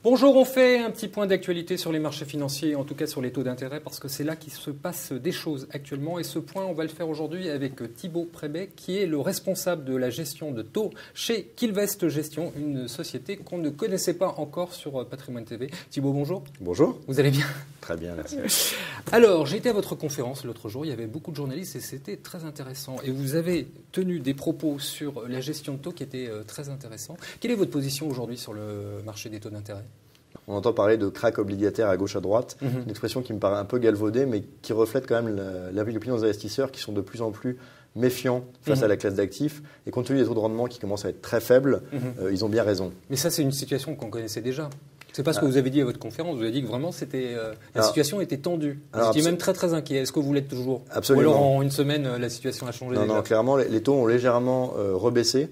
Bonjour, on fait un petit point d'actualité sur les marchés financiers, en tout cas sur les taux d'intérêt, parce que c'est là qu'il se passe des choses actuellement. Et ce point, on va le faire aujourd'hui avec Thibaut Prébet, qui est le responsable de la gestion de taux chez Quilvest Gestion, une société qu'on ne connaissait pas encore sur Patrimoine TV. Thibaut, bonjour. Bonjour. Vous allez bien? Très bien, merci. Alors, j'ai été à votre conférence l'autre jour, il y avait beaucoup de journalistes et c'était très intéressant. Et vous avez tenu des propos sur la gestion de taux qui étaient très intéressants. Quelle est votre position aujourd'hui sur le marché des taux d'intérêt? On entend parler de crack obligataire à gauche à droite, une expression qui me paraît un peu galvaudée, mais qui reflète quand même l'avis de l'opinion des investisseurs qui sont de plus en plus méfiants face à la classe d'actifs. Et compte tenu des taux de rendement qui commencent à être très faibles, ils ont bien raison. Mais ça, c'est une situation qu'on connaissait déjà. C'est pas ce que vous avez dit à votre conférence. Vous avez dit que vraiment la situation était tendue. Vous étiez même très très inquiet. Est-ce que vous l'êtes toujours? Absolument. Ou alors en une semaine, la situation a changé? Non, clairement, les taux ont légèrement rebaissé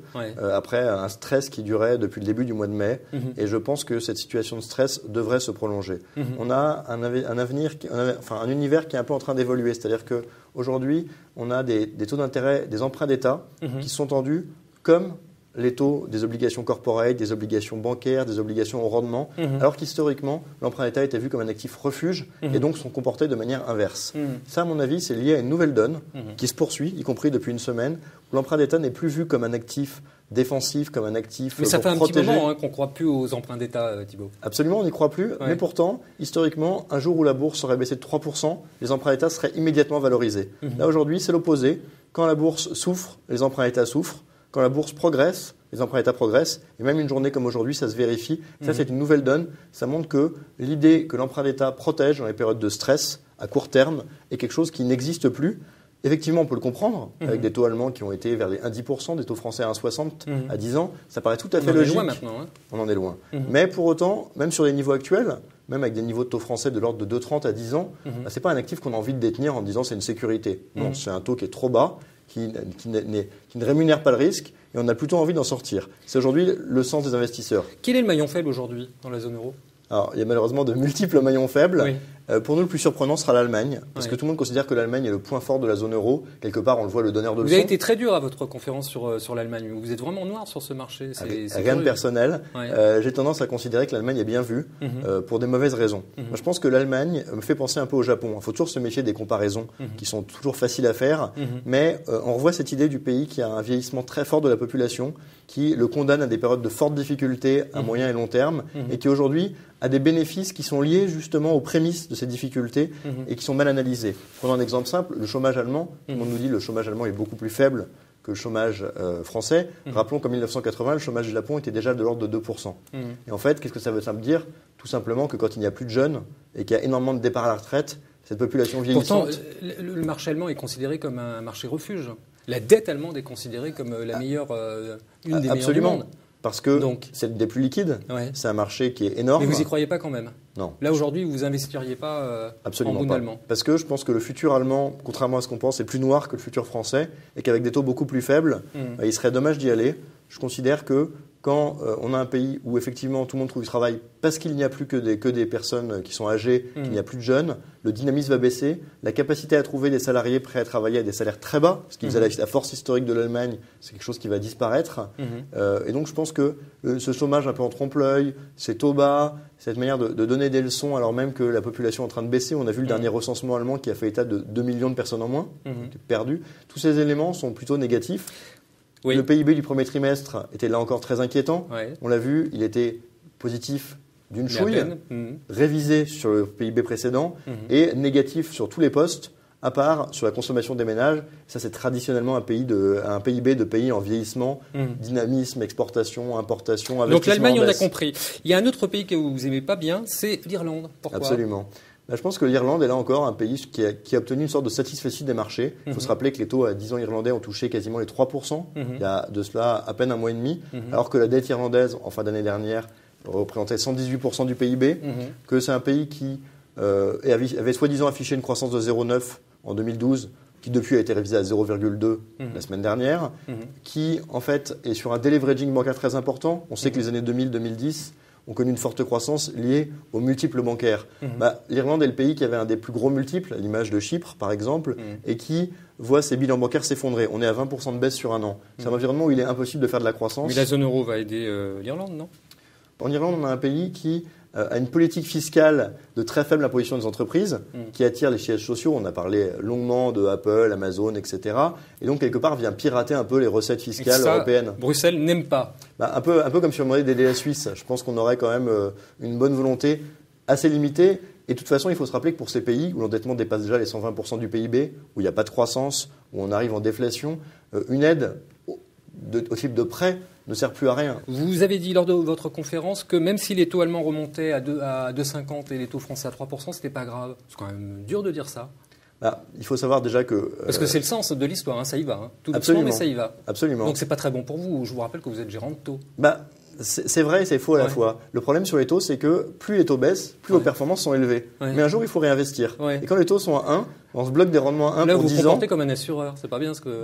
après un stress qui durait depuis le début du mois de mai. Et je pense que cette situation de stress devrait se prolonger. On a un univers qui est un peu en train d'évoluer. C'est-à-dire qu'aujourd'hui, on a des taux d'intérêt, des emprunts d'État qui sont tendus comme les taux des obligations corporate, des obligations bancaires, des obligations au rendement, alors qu'historiquement, l'emprunt d'État était vu comme un actif refuge et donc sont comportés de manière inverse. Ça, à mon avis, c'est lié à une nouvelle donne qui se poursuit, y compris depuis une semaine, où l'emprunt d'État n'est plus vu comme un actif défensif, comme un actif mais ça fait un protéger. petit moment qu'on ne croit plus aux emprunts d'État, Thibaut. Absolument, on n'y croit plus. Mais pourtant, historiquement, un jour où la bourse aurait baissé de 3%, les emprunts d'État seraient immédiatement valorisés. Là, aujourd'hui, c'est l'opposé. Quand la bourse souffre, les emprunts d'État souffrent. Quand la bourse progresse, les emprunts d'État progressent. Et même une journée comme aujourd'hui, ça se vérifie. Ça, c'est une nouvelle donne. Ça montre que l'idée que l'emprunt d'État protège dans les périodes de stress à court terme est quelque chose qui n'existe plus. Effectivement, on peut le comprendre, avec des taux allemands qui ont été vers les 1,10%, des taux français à 1,60 à 10 ans. Ça paraît tout à fait logique. On en est loin maintenant. On en est loin. Mais pour autant, même sur les niveaux actuels, même avec des niveaux de taux français de l'ordre de 2,30 à 10 ans, ce n'est pas un actif qu'on a envie de détenir en disant c'est une sécurité. Non, c'est un taux qui est trop bas, qui ne rémunère pas le risque. Et on a plutôt envie d'en sortir. C'est aujourd'hui le sens des investisseurs. Quel est le maillon faible aujourd'hui dans la zone euro? Alors, il y a malheureusement de multiples maillons faibles. Oui. Pour nous, le plus surprenant sera l'Allemagne, parce que tout le monde considère que l'Allemagne est le point fort de la zone euro. Quelque part, on le voit, le donneur de leçons. Vous avez été très dur à votre conférence sur l'Allemagne. Vous êtes vraiment noir sur ce marché. Rien de personnel. J'ai tendance à considérer que l'Allemagne est bien vue pour des mauvaises raisons. Moi, je pense que l'Allemagne me fait penser un peu au Japon. Il faut toujours se méfier des comparaisons qui sont toujours faciles à faire. Mais on revoit cette idée du pays qui a un vieillissement très fort de la population, qui le condamne à des périodes de fortes difficultés à moyen et long terme, et qui aujourd'hui a des bénéfices qui sont liés justement aux prémices de ces difficultés et qui sont mal analysés. Prenons un exemple simple, le chômage allemand. Tout le monde nous dit que le chômage allemand est beaucoup plus faible que le chômage français. Rappelons qu'en 1980, le chômage du Japon était déjà de l'ordre de 2%. Et en fait, qu'est-ce que ça veut dire? Tout simplement que quand il n'y a plus de jeunes et qu'il y a énormément de départs à la retraite, cette population vieillissante… Pourtant, le marché allemand est considéré comme un marché refuge. La dette allemande est considérée comme la meilleure, une des meilleures du monde. Parce que c'est le des plus liquides, c'est un marché qui est énorme. Mais vous n'y croyez pas quand même? Non. Là, aujourd'hui, vous investiriez pas en Bund allemand? Parce que je pense que le futur allemand, contrairement à ce qu'on pense, est plus noir que le futur français et qu'avec des taux beaucoup plus faibles, il serait dommage d'y aller. Je considère que quand on a un pays où effectivement tout le monde trouve du travail parce qu'il n'y a plus que des personnes qui sont âgées, qu'il n'y a plus de jeunes, le dynamisme va baisser, la capacité à trouver des salariés prêts à travailler à des salaires très bas, ce qui faisait la force historique de l'Allemagne, c'est quelque chose qui va disparaître. Et donc je pense que ce chômage un peu en trompe-l'œil, ces taux bas, cette manière de donner des leçons alors même que la population est en train de baisser, on a vu le dernier recensement allemand qui a fait état de 2 millions de personnes en moins, perdues, tous ces éléments sont plutôt négatifs. Oui. Le PIB du premier trimestre était là encore très inquiétant. On l'a vu, il était positif d'une chouille, révisé sur le PIB précédent et négatif sur tous les postes, à part sur la consommation des ménages. Ça, c'est traditionnellement un PIB de pays en vieillissement, dynamisme, exportation, importation, investissement. Donc l'Allemagne, on a compris. Il y a un autre pays que vous n'aimez pas bien, c'est l'Irlande. Pourquoi? Absolument. Je pense que l'Irlande est là encore un pays qui a obtenu une sorte de satisfecit des marchés. Il faut se rappeler que les taux à 10 ans irlandais ont touché quasiment les 3%, il y a de cela à peine un mois et demi, alors que la dette irlandaise, en fin d'année dernière, représentait 118% du PIB, que c'est un pays qui avait soi-disant affiché une croissance de 0,9 en 2012, qui depuis a été révisée à 0,2 la semaine dernière, qui en fait est sur un deleveraging bancaire très important. On sait que les années 2000-2010 ont connu une forte croissance liée aux multiples bancaires. L'Irlande est le pays qui avait un des plus gros multiples, à l'image de Chypre par exemple, et qui voit ses bilans bancaires s'effondrer. On est à 20% de baisse sur un an. C'est un environnement où il est impossible de faire de la croissance. Mais la zone euro va aider l'Irlande, non? En Irlande, on a un pays qui à une politique fiscale de très faible imposition des entreprises qui attire les sièges sociaux. On a parlé longuement de Apple, Amazon, etc. Et donc, quelque part, vient pirater un peu les recettes fiscales européennes. Bruxelles n'aime pas. Un peu comme sur le modèle d'aider la Suisse. Je pense qu'on aurait quand même une bonne volonté assez limitée. Et de toute façon, il faut se rappeler que pour ces pays où l'endettement dépasse déjà les 120% du PIB, où il n'y a pas de croissance, où on arrive en déflation, une aide au type de prêt ne sert plus à rien. Vous avez dit lors de votre conférence que même si les taux allemands remontaient à 2,50 et les taux français à 3%, c'était pas grave. C'est quand même dur de dire ça. Il faut savoir déjà que... Parce que c'est le sens de l'histoire, ça y va. Tout doucement, mais ça y va. Absolument. Donc c'est pas très bon pour vous. Je vous rappelle que vous êtes gérant de taux. C'est vrai et c'est faux à la fois. Le problème sur les taux, c'est que plus les taux baissent, plus vos performances sont élevées. Mais un jour, il faut réinvestir. Et quand les taux sont à 1, on se bloque des rendements à 1 pour 10 ans. Là, vous vous comportez comme un assureur. C'est pas bien ce que...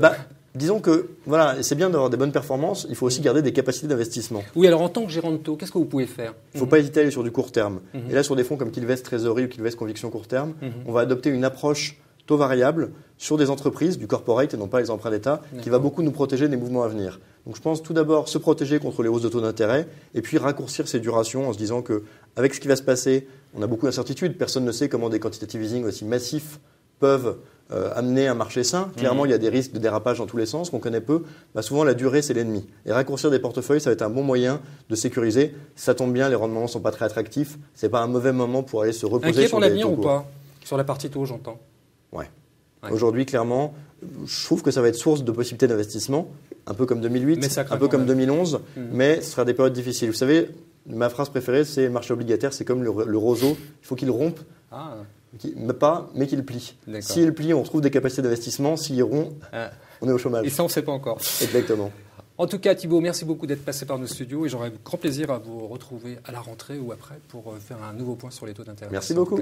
Disons que voilà, c'est bien d'avoir des bonnes performances, il faut aussi garder des capacités d'investissement. Oui, alors en tant que gérant de taux, qu'est-ce que vous pouvez faire ? Il ne faut pas hésiter à aller sur du court terme. Et là, sur des fonds comme Kilvest Trésorerie ou Kilvest Conviction Court Terme, on va adopter une approche taux variable sur des entreprises, du corporate et non pas les emprunts d'État, qui va beaucoup nous protéger des mouvements à venir. Donc je pense tout d'abord se protéger contre les hausses de taux d'intérêt et puis raccourcir ces durations en se disant qu'avec ce qui va se passer, on a beaucoup d'incertitudes. Personne ne sait comment des quantitative easing aussi massifs peuvent amener un marché sain. Clairement, il y a des risques de dérapage dans tous les sens qu'on connaît peu. Souvent, la durée, c'est l'ennemi. Et raccourcir des portefeuilles, ça va être un bon moyen de sécuriser. Ça tombe bien, les rendements ne sont pas très attractifs. Ce n'est pas un mauvais moment pour aller se reposer Inquiet sur pour des l'avenir taux ou courts. pas ? Sur la partie taux, j'entends. Ouais. Aujourd'hui, clairement, je trouve que ça va être source de possibilités d'investissement, un peu comme 2008, un peu comme 2011, mais ce sera des périodes difficiles. Vous savez, ma phrase préférée, c'est le marché obligataire, c'est comme le roseau, il faut qu'il rompe, mais qu'il plie. S'il plie, on trouve des capacités d'investissement, s'il rompt, on est au chômage. Et ça, on ne sait pas encore. Exactement. En tout cas, Thibaut, merci beaucoup d'être passé par nos studios et j'aurai grand plaisir à vous retrouver à la rentrée ou après pour faire un nouveau point sur les taux d'intérêt. Merci beaucoup.